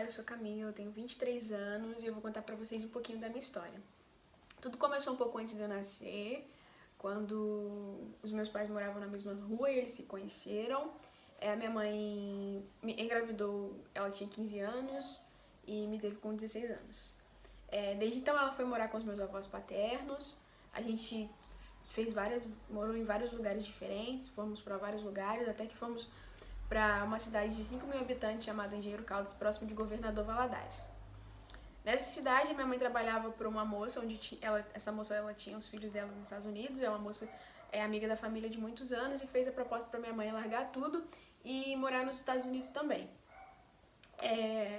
eu sou Camila, eu tenho 23 anos e eu vou contar pra vocês um pouquinho da minha história. Tudo começou um pouco antes de eu nascer, quando os meus pais moravam na mesma rua e eles se conheceram. A minha mãe me engravidou, ela tinha 15 anos e me teve com 16 anos. Desde então ela foi morar com os meus avós paternos, a gente morou em vários lugares diferentes, fomos para vários lugares, até que fomos para uma cidade de 5 mil habitantes chamada Engenheiro Caldas, próximo de Governador Valadares. Nessa cidade, minha mãe trabalhava para uma moça, essa moça tinha os filhos dela nos Estados Unidos, é uma moça amiga da família de muitos anos e fez a proposta para minha mãe largar tudo e morar nos Estados Unidos também.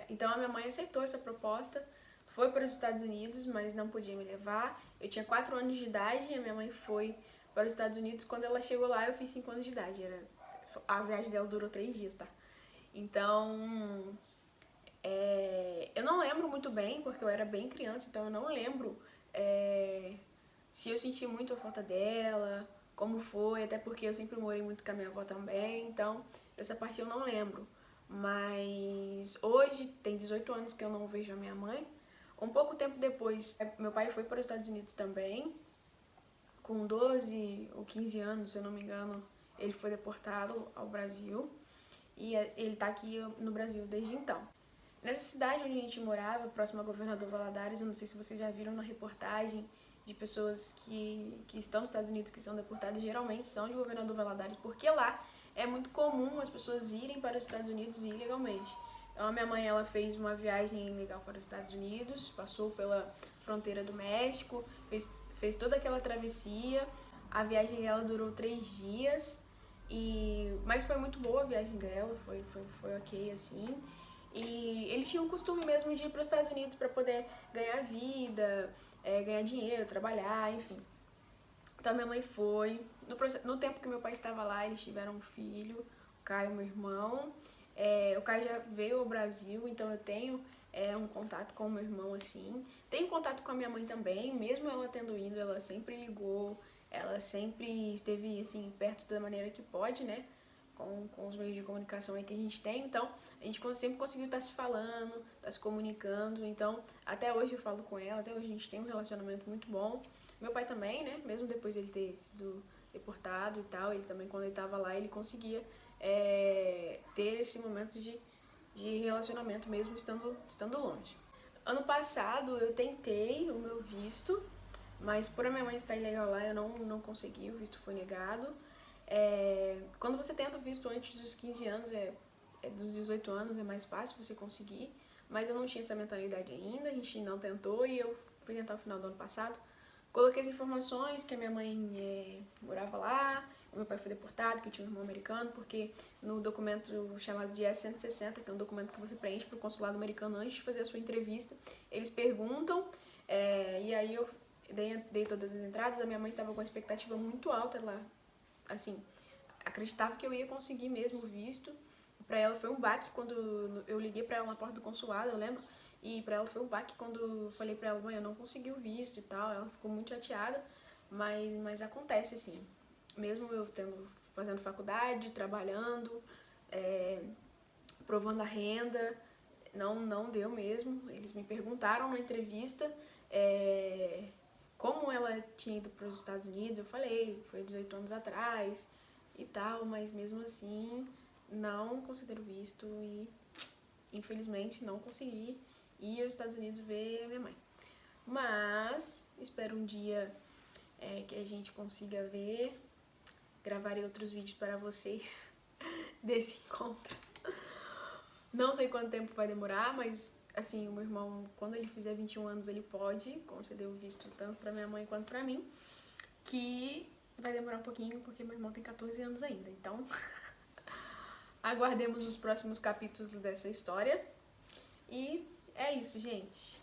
Então a minha mãe aceitou essa proposta, foi para os Estados Unidos, mas não podia me levar. Eu tinha 4 anos de idade e a minha mãe foi para os Estados Unidos. Quando ela chegou lá, eu fiz 5 anos de idade. A viagem dela durou 3 dias, tá? Então, eu não lembro muito bem, porque eu era bem criança, então eu não lembro se eu senti muito a falta dela, como foi, até porque eu sempre morei muito com a minha avó também, então dessa parte eu não lembro. Mas hoje tem 18 anos que eu não vejo a minha mãe. Um pouco tempo depois, meu pai foi para os Estados Unidos também. Com 12 ou 15 anos, se eu não me engano, ele foi deportado ao Brasil. E ele tá aqui no Brasil desde então. Nessa cidade onde a gente morava, próximo a Governador Valadares, eu não sei se vocês já viram na reportagem de pessoas que estão nos Estados Unidos, que são deportadas, geralmente são de Governador Valadares, porque lá é muito comum as pessoas irem para os Estados Unidos ilegalmente. Então a minha mãe, ela fez uma viagem ilegal para os Estados Unidos, passou pela fronteira do México, fez toda aquela travessia. A viagem dela durou 3 dias, mas foi muito boa a viagem dela, foi ok assim. E eles tinham o costume mesmo de ir para os Estados Unidos para poder ganhar vida, ganhar dinheiro, trabalhar, enfim. Então minha mãe foi. No tempo que meu pai estava lá, eles tiveram um filho, o Caio, meu irmão. O Caio já veio ao Brasil, então eu tenho um contato com o meu irmão, assim. Tenho contato com a minha mãe também, mesmo ela tendo ido, ela sempre ligou, ela sempre esteve, assim, perto da maneira que pode, né? Com os meios de comunicação aí que a gente tem, então a gente sempre conseguiu estar se falando, estar se comunicando, então até hoje eu falo com ela, até hoje a gente tem um relacionamento muito bom. Meu pai também, né, mesmo depois de ele ter sido deportado e tal, ele também, quando ele estava lá, ele conseguia ter esse momento de relacionamento mesmo estando longe. Ano passado eu tentei o meu visto, mas por a minha mãe estar ilegal lá eu não consegui, o visto foi negado. Quando você tenta o visto antes dos 15 anos, dos 18 anos, é mais fácil você conseguir, mas eu não tinha essa mentalidade ainda, a gente não tentou e eu fui tentar no final do ano passado. Coloquei as informações que a minha mãe morava lá, o meu pai foi deportado, que eu tinha um irmão americano, porque no documento chamado de S-160, que é um documento que você preenche para o consulado americano antes de fazer a sua entrevista, eles perguntam, e aí eu dei todas as entradas. A minha mãe estava com uma expectativa muito alta lá, assim, acreditava que eu ia conseguir mesmo o visto. Pra ela foi um baque quando eu liguei pra ela na porta do consulado, eu lembro, e pra ela foi um baque quando eu falei pra ela, mãe, eu não consegui o visto e tal. Ela ficou muito chateada, mas acontece assim, mesmo eu fazendo faculdade, trabalhando, provando a renda, não deu mesmo. Eles me perguntaram na entrevista como ela tinha ido para os Estados Unidos, eu falei, foi 18 anos atrás e tal, mas mesmo assim não considero visto e infelizmente não consegui ir aos Estados Unidos ver a minha mãe. Mas espero um dia que a gente consiga ver, gravarei outros vídeos para vocês desse encontro. Não sei quanto tempo vai demorar, mas assim, o meu irmão, quando ele fizer 21 anos, ele pode conceder o visto tanto pra minha mãe quanto pra mim, que vai demorar um pouquinho, porque meu irmão tem 14 anos ainda, então aguardemos os próximos capítulos dessa história. E é isso, gente.